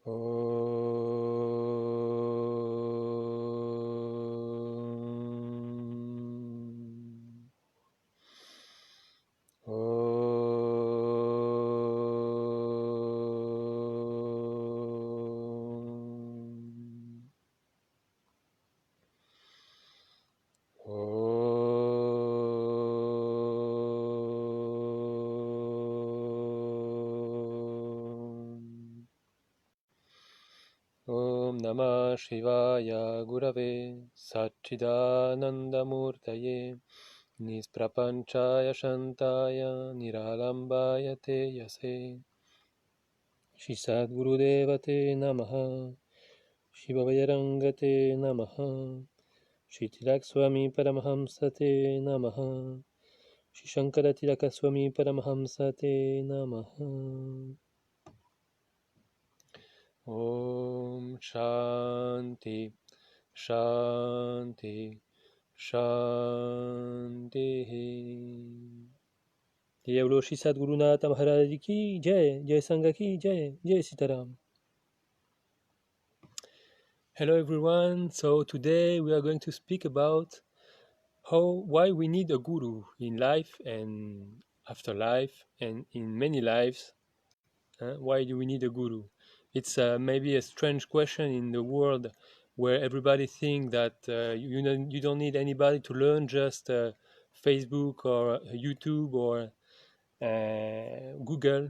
Om Namah Shivaya Gurave Satchidanandamurtaye Nisprapanchaya Shantaya Niralambaya Te Yase Shri Sadgurudevate Namaha Shivavayarangate Namaha Shri Tilakswami Paramahamsate Namaha Shri Shankara Tilakaswami Paramahamsate Namaha Om Shanti Shanti Shanti. Jai Bolo Shri Sadgurunatha Maharaj Ki Jai, Jai Sangha Ki Jai, Jai Sitaram. Hello everyone. So today we are going to speak about why we need a guru in life and after life and in many lives. Why do we need a guru? It's maybe a strange question in the world where everybody thinks that you don't need anybody to learn, just Facebook or YouTube or Google.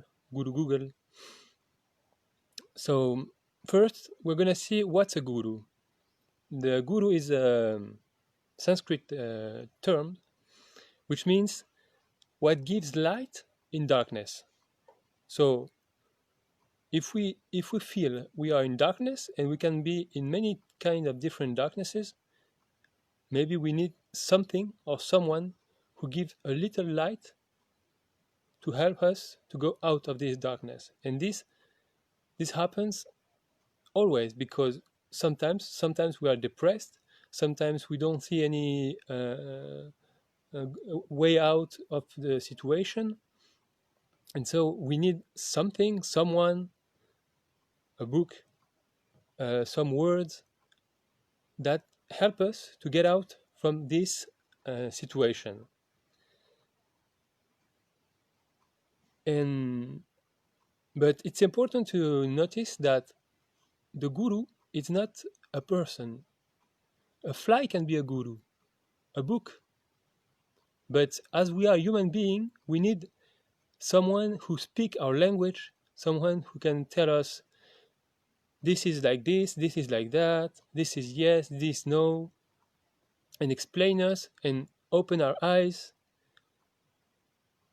So first, we're gonna see what's a guru. The guru is a Sanskrit term, which means what gives light in darkness. So if we feel we are in darkness, and we can be in many kind of different darknesses, maybe we need something or someone who gives a little light to help us to go out of this darkness. And this happens always, because sometimes we are depressed, sometimes we don't see any way out of the situation, and so we need something, someone, a book, some words that help us to get out from this situation. But it's important to notice that the guru is not a person. A fly can be a guru, a book. But as we are human beings, we need someone who speaks our language, someone who can tell us this is like this is like that, this is yes, this no, and explain us and open our eyes,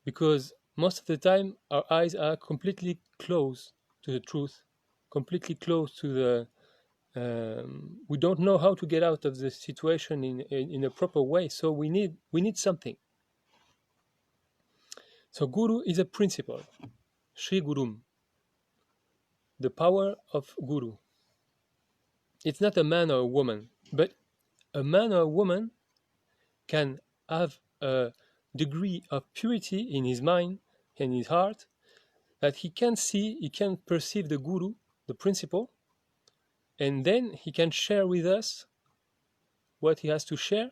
because most of the time our eyes are completely closed to the truth, completely closed to the we don't know how to get out of the situation in a proper way, so we need something. So guru is a principle, Sri Gurum, the power of guru. It's not a man or a woman, but a man or a woman can have a degree of purity in his mind and his heart, that he can perceive the guru, the principle, and then he can share with us what he has to share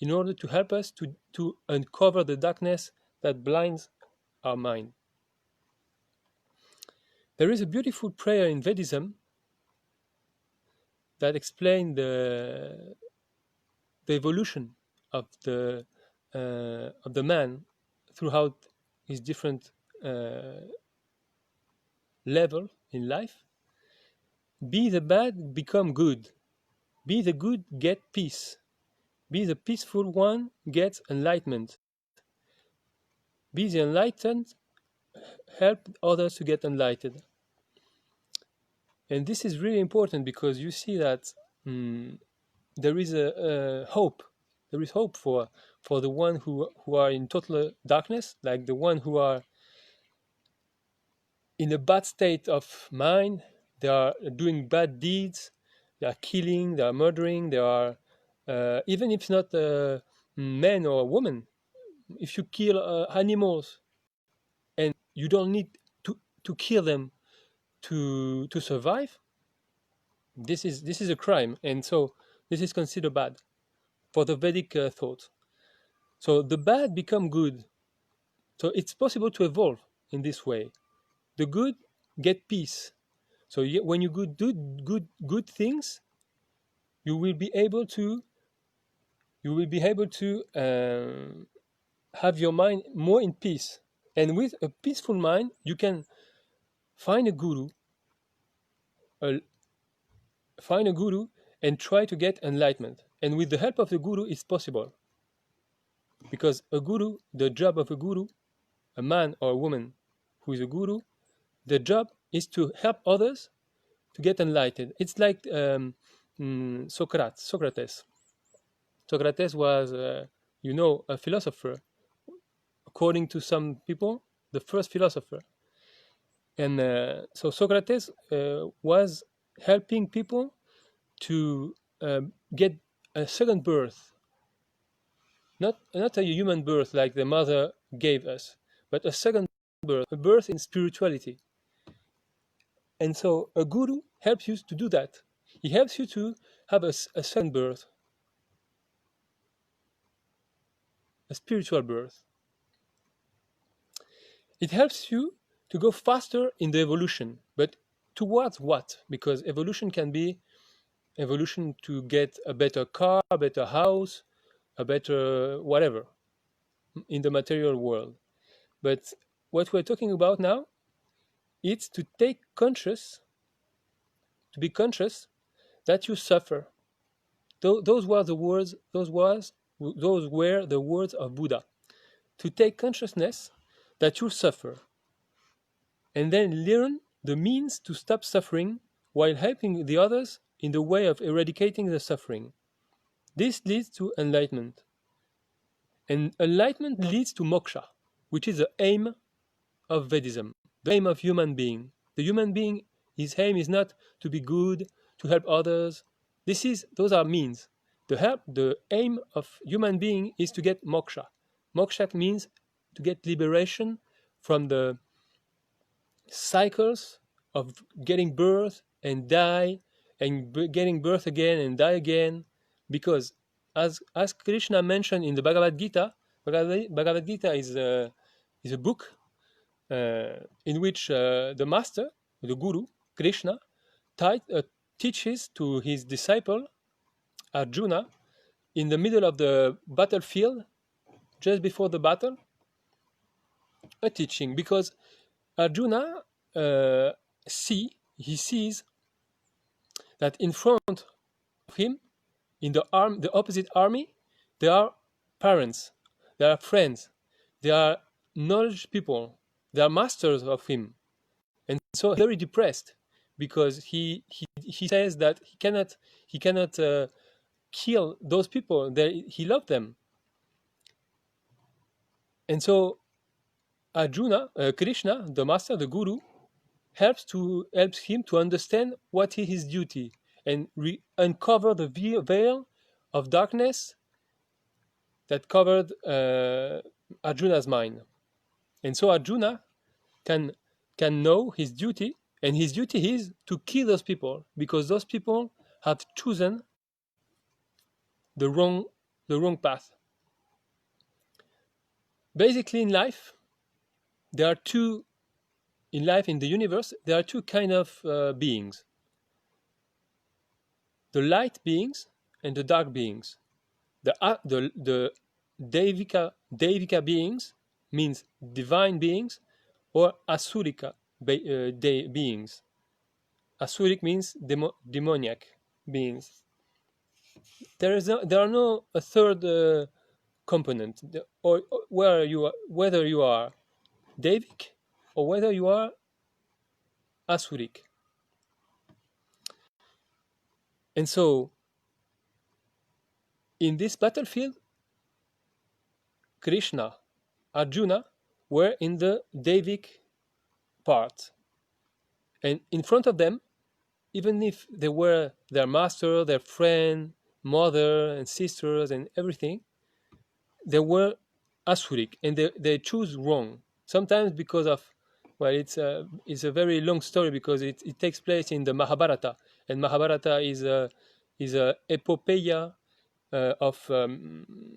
in order to help us to uncover the darkness that blinds our mind. There is a beautiful prayer in Vedism that explains the evolution of the man throughout his different level in life. Be the bad, become good. Be the good, get peace. Be the peaceful one, get enlightenment. Be the enlightened, help others to get enlightened. And this is really important, because you see that there is a hope. There is hope for the one who are in total darkness, like the one who are in a bad state of mind. They are doing bad deeds. They are killing. They are murdering. They are even if it's not a man or a woman. If you kill animals, and you don't need to kill them to survive, This is a crime, and so this is considered bad for the Vedic thought. So the bad become good. So it's possible to evolve in this way. The good get peace. So when you do good things, you will be able to have your mind more in peace. And with a peaceful mind, you can find a guru, uh, and try to get enlightenment. And with the help of the guru, it's possible. Because a guru, the job of a guru, a man or a woman who is a guru, the job is to help others to get enlightened. It's like Socrates. Socrates was, a philosopher. According to some people, the first philosopher. And so Socrates was helping people to get a second birth, not a human birth like the mother gave us, but a second birth, a birth in spirituality. And so a guru helps you to do that. He helps you to have a second birth, a spiritual birth. It helps you to go faster in the evolution, but towards what? Because evolution can be evolution to get a better car, a better house, a better whatever in the material world. But what we're talking about now, it's to be conscious that you suffer. Those were the words of Buddha. To take consciousness that you suffer, and then learn the means to stop suffering while helping the others in the way of eradicating the suffering. This leads to enlightenment. And enlightenment leads to moksha, which is the aim of Vedism, the aim of human being. The human being, his aim is not to be good, to help others. Those are means. The aim of human being is to get moksha. Moksha means to get liberation from the cycles of getting birth and die, and getting birth again and die again, because as Krishna mentioned in the Bhagavad Gita, Bhagavad Gita is a book in which the master, the guru, Krishna, teaches to his disciple Arjuna in the middle of the battlefield, just before the battle, a teaching, because Arjuna sees that in front of him, in the opposite army, there are parents, there are friends, there are knowledge people, they are masters of him, and so very depressed because he says that he cannot kill those people. He loved them, and so Arjuna, Krishna, the master, the guru, helps him to understand what is his duty and uncover the veil of darkness that covered Arjuna's mind. And so Arjuna can know his duty, and his duty is to kill those people, because those people have chosen the wrong path. Basically, in life, in the universe, there are two kind of beings: the light beings and the dark beings. The Devika beings means divine beings, or Asurika beings. Asuric means demoniac beings. There are no a third component, or whether you are Devic or whether you are Asuric. And so, in this battlefield, Krishna, Arjuna were in the Devic part. And in front of them, even if they were their master, their friend, mother and sisters and everything, they were Asuric, and they choose wrong. Sometimes because of Well, it's a very long story because it takes place in the Mahabharata, and Mahabharata is a epopeia of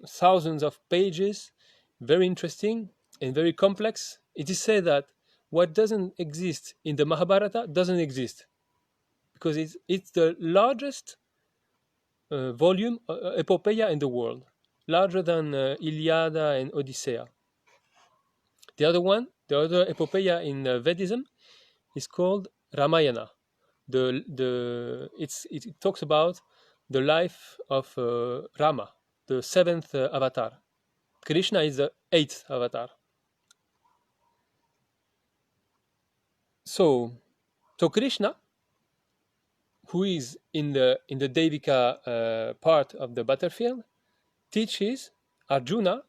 thousands of pages, very interesting and very complex. It is said that what doesn't exist in the Mahabharata doesn't exist because it's the largest volume epopeia in the world, larger than Iliada and Odyssea. The other one, the other epopeia in Vedism, is called Ramayana. It talks about the life of Rama, the seventh avatar. Krishna is the eighth avatar. So, Krishna, who is in the Devika part of the battlefield, teaches Arjuna,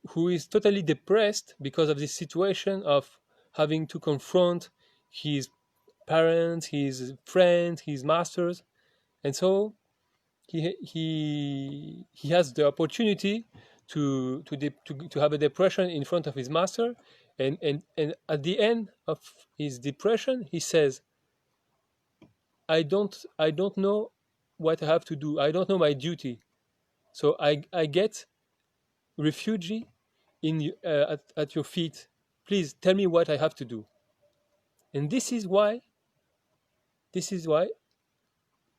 who is totally depressed because of this situation of having to confront his parents, his friends, his masters, and so he has the opportunity to have a depression in front of his master, and at the end of his depression, he says, I don't know what I have to do. I don't know my duty. So I get refuge at your feet. Please tell me what I have to do. And this is why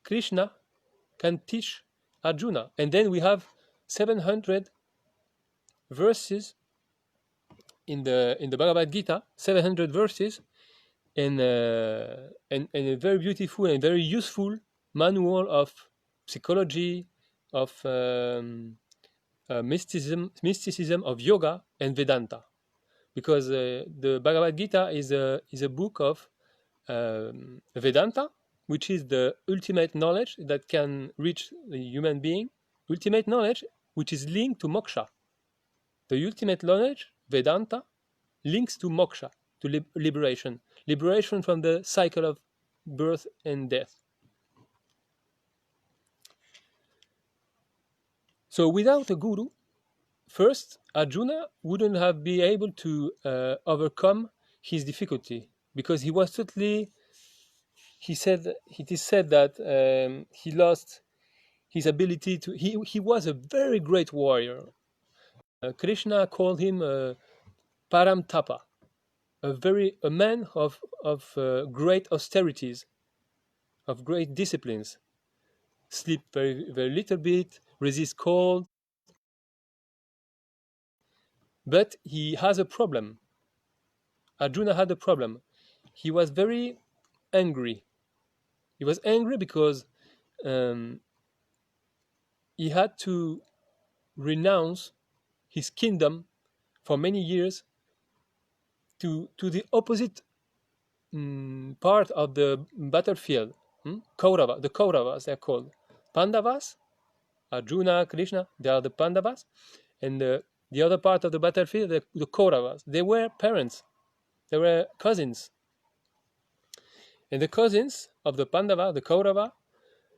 Krishna can teach Arjuna. And then we have 700 verses in the Bhagavad Gita, 700 verses, and a very beautiful and very useful manual of psychology, of mysticism, of yoga and Vedanta, because the Bhagavad Gita is a book of Vedanta, which is the ultimate knowledge that can reach the human being, ultimate knowledge which is linked to moksha. The ultimate knowledge, Vedanta, links to moksha, to liberation from the cycle of birth and death. So without a guru, first, Arjuna wouldn't have been able to overcome his difficulty, because he was totally, it is said that he lost his ability to, he was a very great warrior. Krishna called him Param Tapa, a man of great austerities, of great disciplines, sleep very, very little bit, resist cold. But he has a problem. Arjuna had a problem. He was very angry. He was angry because he had to renounce his kingdom for many years to the opposite part of the battlefield. Kaurava, the Kauravas, they're called. Pandavas, Arjuna, Krishna, they are the Pandavas. And the other part of the battlefield, the Kauravas. They were parents. They were cousins. And the cousins of the Pandava, the Kaurava,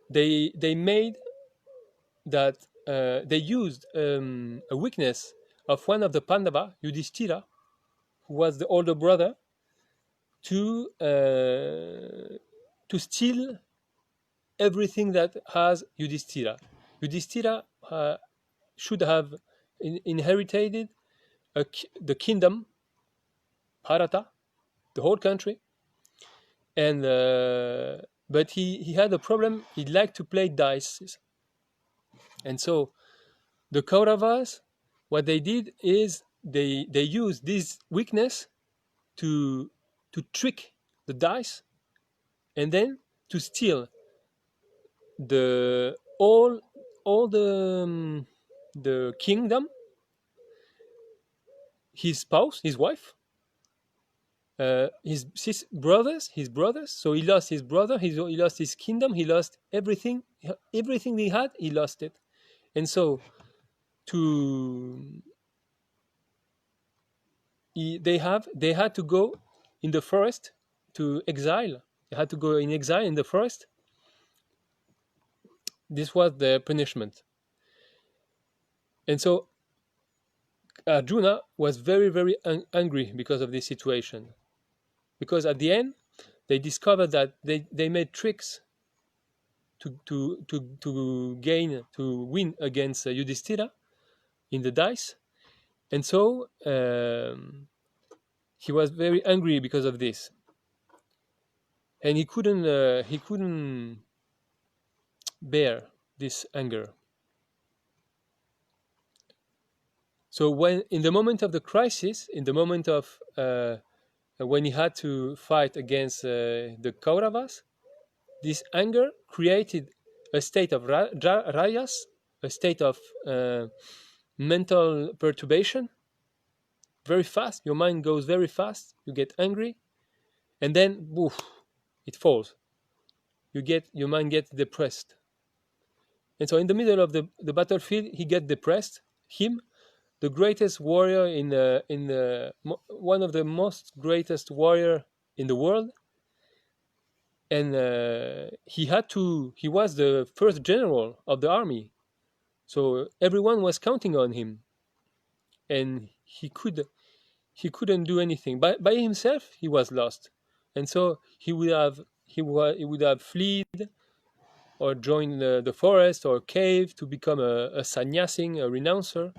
they made that, they used a weakness of one of the Pandava, Yudhishthira, who was the older brother, to steal everything that has Yudhishthira. Yudhishthira should have inherited the kingdom, Bharata, the whole country, and but he had a problem. He liked to play dice, and so the Kauravas, what they did is they used this weakness to trick the dice, and then to steal all the kingdom, his spouse, his wife, his brothers. So he lost his brother. He lost his kingdom. He lost everything. Everything he had, he lost it. And so they had to go in the forest to exile. They had to go in exile in the forest. This was the punishment. And so Arjuna was very, very angry because of this situation. Because at the end, they discovered that they made tricks to win against Yudhishthira in the dice, and so he was very angry because of this, and he couldn't bear this anger. So when in the moment of the crisis, in the moment of when he had to fight against the Kauravas, this anger created a state of rajas, a state of mental perturbation. Very fast, your mind goes very fast. You get angry, and then woof, it falls. Your mind gets depressed, and so in the middle of the battlefield, he gets depressed. Him, the greatest warrior one of the most greatest warrior in the world, and he was the first general of the army, so everyone was counting on him, and he couldn't do anything by himself. He was lost, and so he would have fled or joined the forest or cave to become a sannyasing, a renouncer.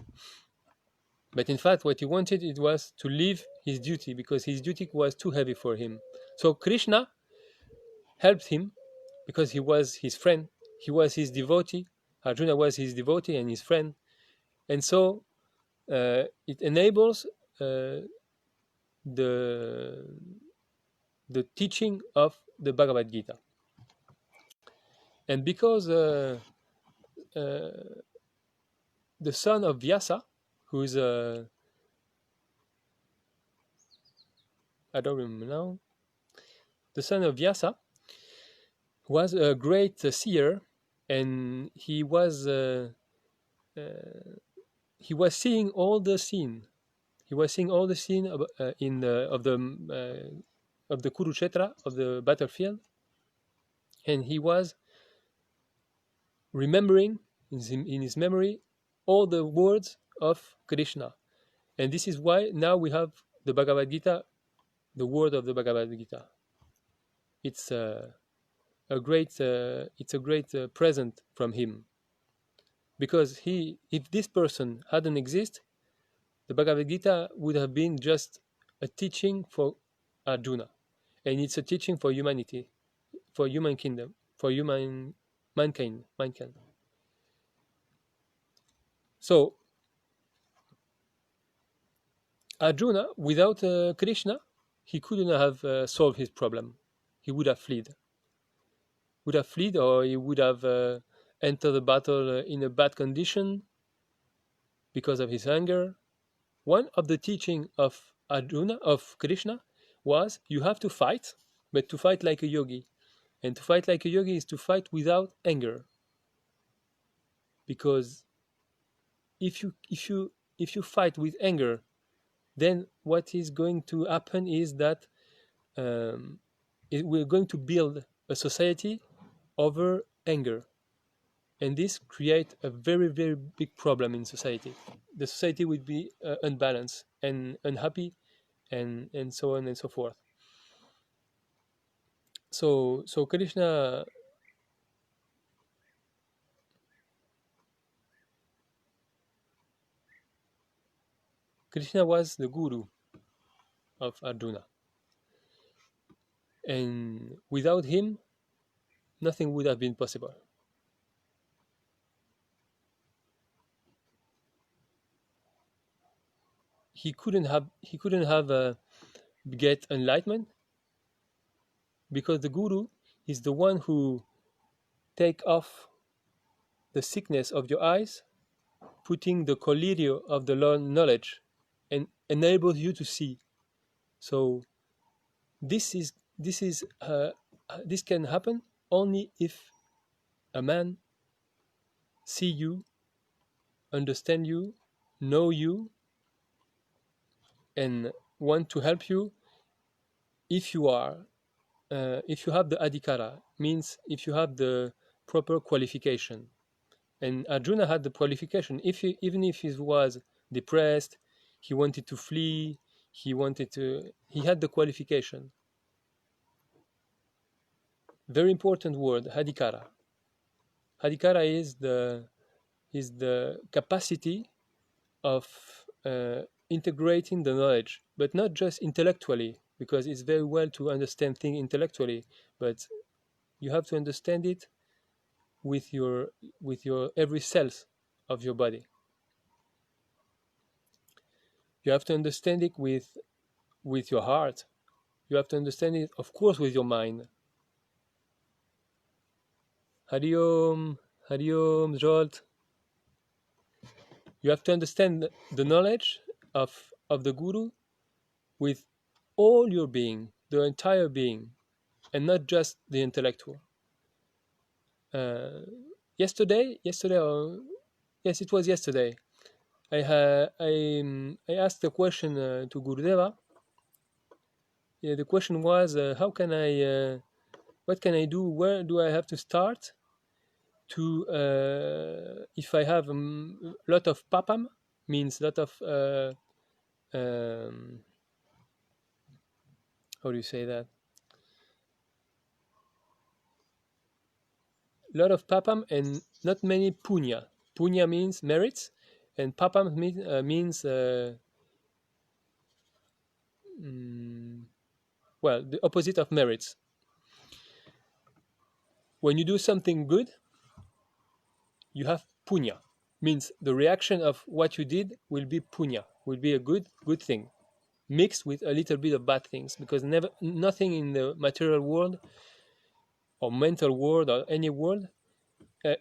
But in fact, what he wanted, it was to leave his duty, because his duty was too heavy for him. So Krishna helped him because he was his friend. He was his devotee. Arjuna was his devotee and his friend. And so it enables the teaching of the Bhagavad Gita. And because the son of Vyasa, who is I don't remember now, the son of Vyasa was a great seer, and he was seeing all the scene. He was seeing all the scene of the Kurukshetra, of the battlefield, and he was remembering in his memory all the words of Krishna. And this is why now we have the Bhagavad Gita, the word of the Bhagavad Gita. It's a great present from him, because if this person hadn't existed, the Bhagavad Gita would have been just a teaching for Arjuna, and it's a teaching for humanity, for human kingdom, for mankind. So Arjuna, without Krishna, he couldn't have solved his problem. He would have fled. Or he would have entered the battle in a bad condition because of his anger. One of the teaching of Krishna, was you have to fight, but to fight like a yogi. And to fight like a yogi is to fight without anger. Because if you fight with anger, then what is going to happen is that we're going to build a society over anger, and this creates a very, very big problem in society. The society would be unbalanced and unhappy, and so on and so forth. So Krishna was the guru of Arjuna, and without him, nothing would have been possible. He couldn't have get enlightenment, because the guru is the one who take off the sickness of your eyes, putting the collirio of the knowledge, and enables you to see. So this can happen only if a man see you, understand you, know you, and want to help you. If you have the adhikara, means if you have the proper qualification. And Arjuna had the qualification. Even if he was depressed, he wanted to flee, he had the qualification. Very important word, hadikara. Hadikara is the capacity of integrating the knowledge, but not just intellectually, because it's very well to understand things intellectually, but you have to understand it with your every cells of your body. You have to understand it with your heart. You have to understand it, of course, with your mind. Hariom, Hariom, Jolt. You have to understand the knowledge of the Guru with all your being, the entire being, and not just the intellectual. Yesterday, yes, it was yesterday. I asked a question to Gurudeva. Yeah, the question was, how can I, what can I do? Where do I have to start to, if I have a lot of papam, means lot of, how do you say that? Lot of papam and not many punya. Punya means merits, and papam means well, the opposite of merits. When you do something good, you have punya, means the reaction of what you did will be punya, will be a good thing, mixed with a little bit of bad things, because nothing in the material world or mental world or any world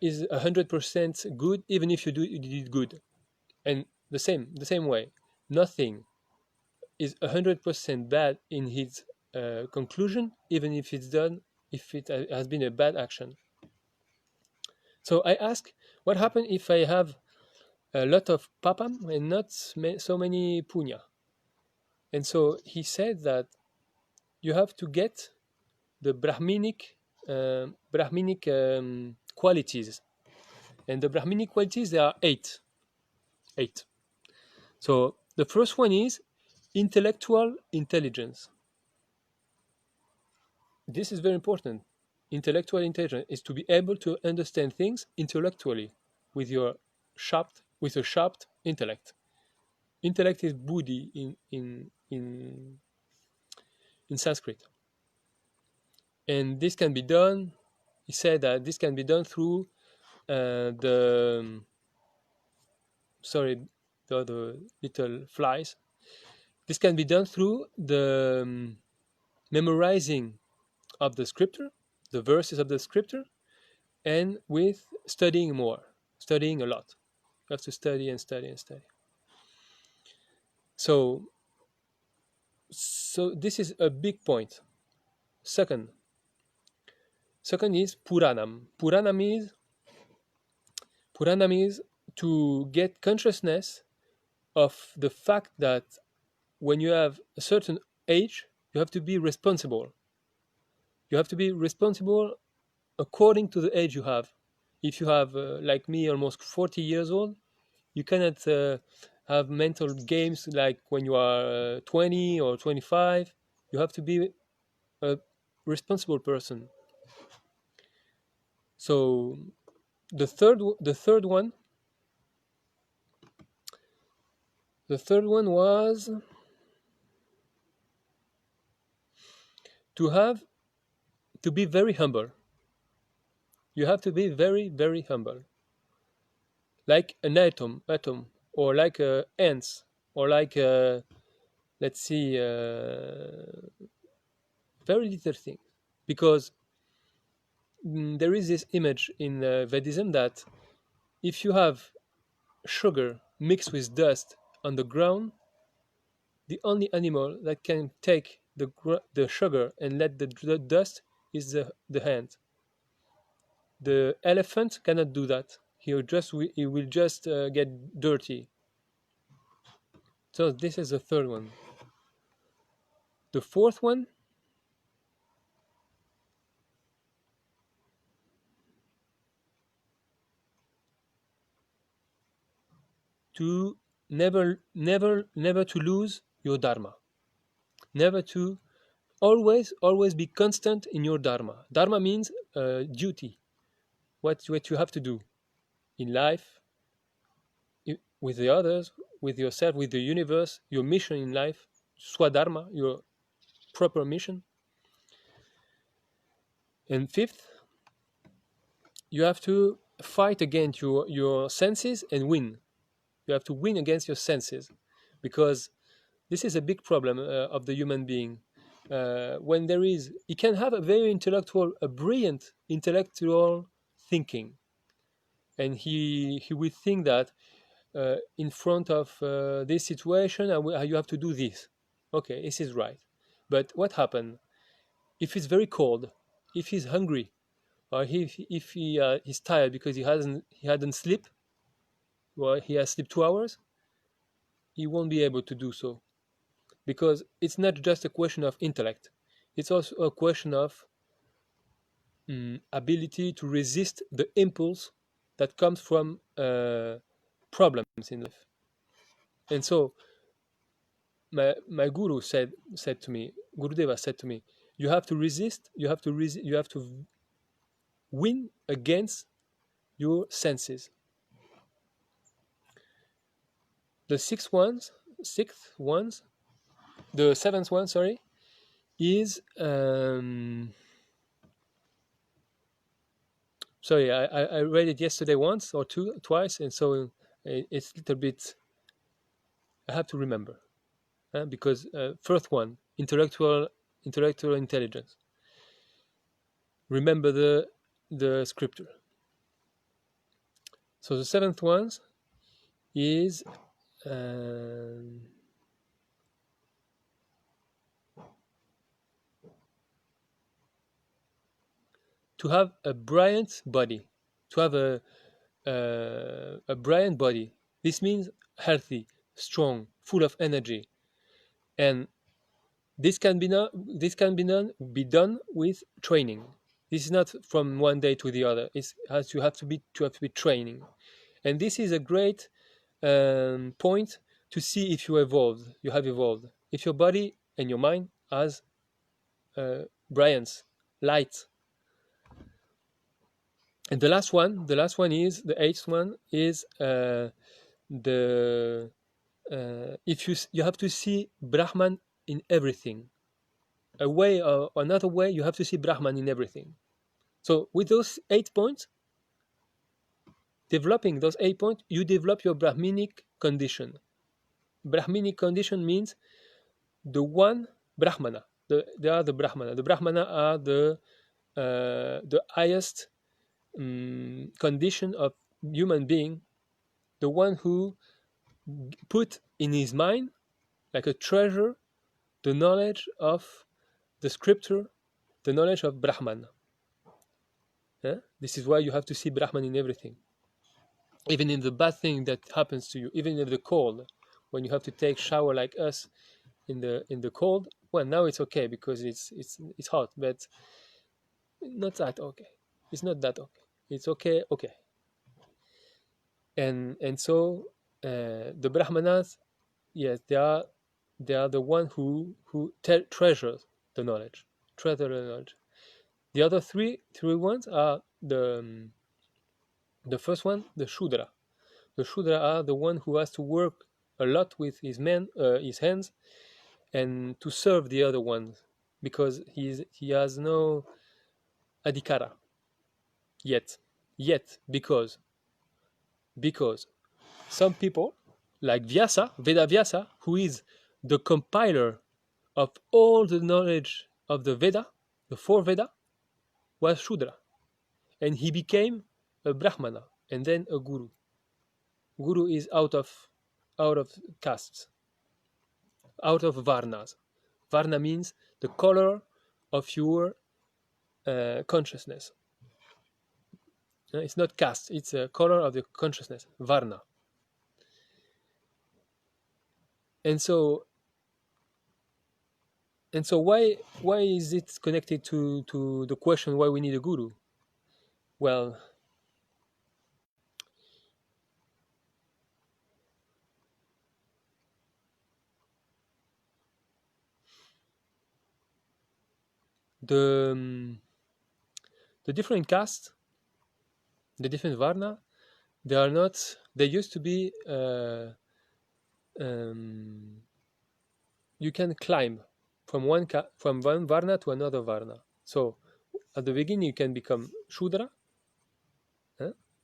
is 100% good, even if you did good. And the same way, nothing is 100% bad in its conclusion, even if it has been a bad action. So I ask, what happens if I have a lot of papam and not so many punya? And so he said that you have to get the Brahminic qualities, and the Brahminic qualities, there are eight. So the first one is intellectual intelligence. This is very important. Intellectual intelligence is to be able to understand things intellectually with a sharp intellect. Intellect is buddhi in Sanskrit, and this can be done. He said that this can be done through the the little flies. This can be done through the memorizing of the scripture, the verses of the scripture, and with studying more, studying a lot. You have to study and study and study. So this is a big point. Second is Puranam. Puranam is to get consciousness of the fact that when you have a certain age, you have to be responsible. You have to be responsible according to the age you have. If you have, like me, almost 40 years old, you cannot have mental games like when you are 20 or 25. You have to be a responsible person. So the third one was to be very humble. You have to be very, very humble, like an atom, or like ants, or like let's see, very little thing, because there is this image in Vedism that if you have sugar mixed with dust on the ground, the only animal that can take the sugar and let the dust is the hand. The elephant cannot do that. He will just get dirty. So this is the third one. The fourth one, to never to lose your dharma, never to always be constant in your dharma. Dharma means duty, what you have to do in life, with the others, with yourself, with the universe, your mission in life, swadharma, your proper mission. And fifth, you have to fight against your senses and win. You have to win against your senses, because this is a big problem of the human being. When there is, he can have a very a brilliant intellectual thinking, and he will think that in front of this situation, you have to do this. Okay, this is right. But what happened if he's very cold, if he's hungry, or if he's tired because he hadn't slept, or he has slept 2 hours, he won't be able to do so, because it's not just a question of intellect; it's also a question of ability to resist the impulse that comes from problems in life. And so my guru said to me, Gurudeva said to me, you have to resist, you have to win against your senses. The seventh one, sorry, is sorry, I read it yesterday once or twice, and so it's a little bit, I have to remember, because first one, intellectual intelligence. Remember the scripture. So the seventh one is to have a brilliant body, to have a brilliant body. This means healthy, strong, full of energy, and this can be done with training. This is not from one day to the other. You have to be training, and this is a great point to see if you have evolved, if your body and your mind has brilliance, light. And the last one is the eighth one is the if you have to see Brahman in everything. A way or another way, you have to see Brahman in everything. So with those 8 points, developing those 8 points, you develop your Brahminic condition. Brahminic condition means the one Brahmana. They are the Brahmana. The Brahmana are the highest condition of human being, the one who put in his mind like a treasure the knowledge of the scripture, the knowledge of Brahman. This is why you have to see Brahman in everything, even in the bad thing that happens to you, even in the cold, when you have to take shower like us in the cold. Well, now it's okay because it's hot, but not that okay. It's not that okay. It's okay. And so the Brahmanas, yes, they are the one who treasures the knowledge, The other three ones are the first one, the Shudra. The Shudra are the one who has to work a lot with his hands, and to serve the other ones, because he has no adhikara yet, because some people like Veda Vyasa, who is the compiler of all the knowledge of the Veda, the 4 Veda, was Shudra, and he became a Brahmana and then a Guru. Guru is out of castes, out of Varnas. Varna means the color of your consciousness. It's not caste, it's a color of the consciousness, Varna. And so why is it connected to the question why we need a guru? Well, the different castes, the different varna, they are not. They used to be. Um, you can climb from one varna to another varna. So at the beginning you can become Shudra,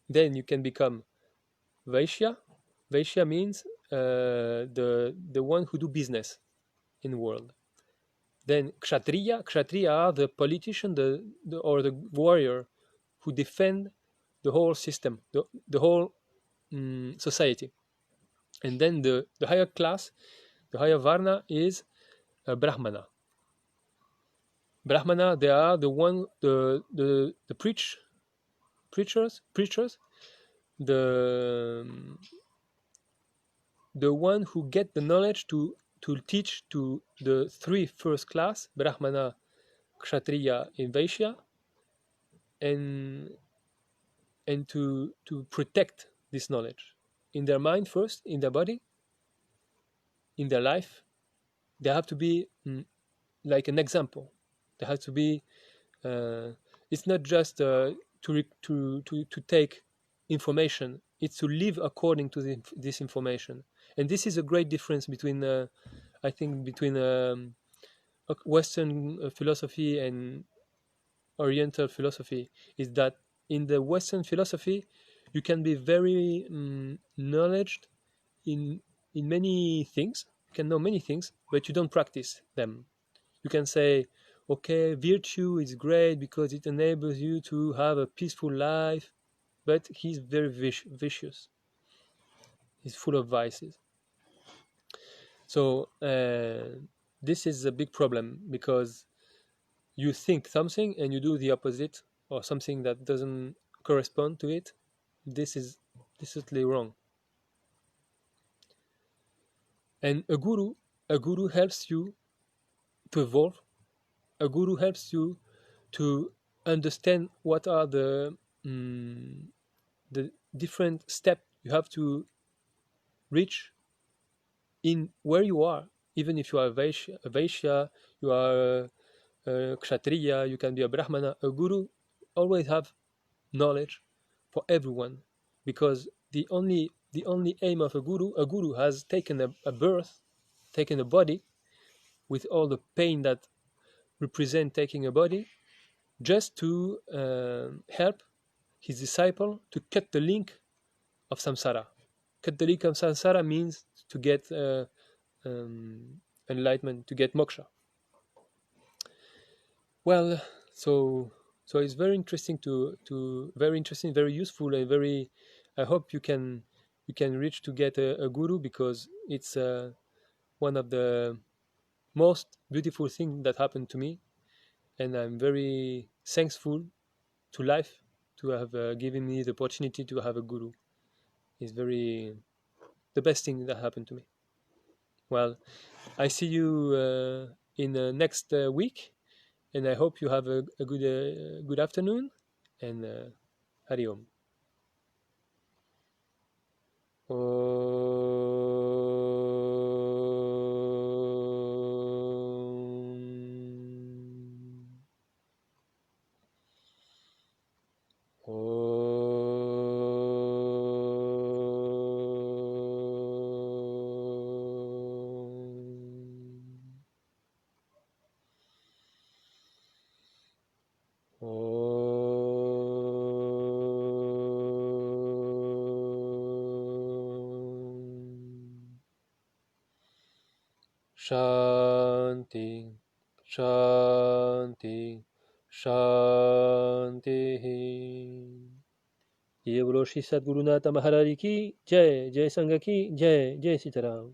then you can become Vaishya. Vaishya means the one who do business in the world. Then Kshatriya. Kshatriya are the politician, or the warrior who defend the whole system, the whole society. And then the higher class, the higher varna is Brahmana. Brahmana, they are the one, the preachers, the the one who get the knowledge to teach to the three first class, Brahmana, Kshatriya, and Vaishya, and to protect this knowledge in their mind first, in their body, in their life. They have to be like an example. They have to be. It's not just to take information. It's to live according to this information. And this is a great difference between, I think, between Western philosophy and Oriental philosophy. Is that in the Western philosophy, you can be very knowledge in many things. You can know many things, but you don't practice them. You can say, okay, virtue is great because it enables you to have a peaceful life, but he's very vicious. He's full of vices. So this is a big problem, because you think something and you do the opposite, or something that doesn't correspond to it. This is decidedly wrong. And a guru helps you to evolve. A guru helps you to understand what are the different steps you have to reach in where you are. Even if you are a Vaishya, you are a Kshatriya, you can be a Brahmana. A guru always have knowledge for everyone, because the only aim of a guru has taken a birth, taken a body with all the pain that represent taking a body, just to help his disciple to cut the link of samsara. Cut the link of samsara means to get enlightenment, to get moksha. Well, so it's very interesting very interesting, very useful, and very. I hope you can reach to get a guru, because it's one of the most beautiful things that happened to me, and I'm very thankful to life to have given me the opportunity to have a guru. It's very the best thing that happened to me. Well, I see you in the next week, and I hope you have a good afternoon, and Hari Om. Shanti, Shanti, Shanti. ये बोलो श्री सद्गुरुनाथ महाराज की जय, जय संघ की जय, जय सीताराम।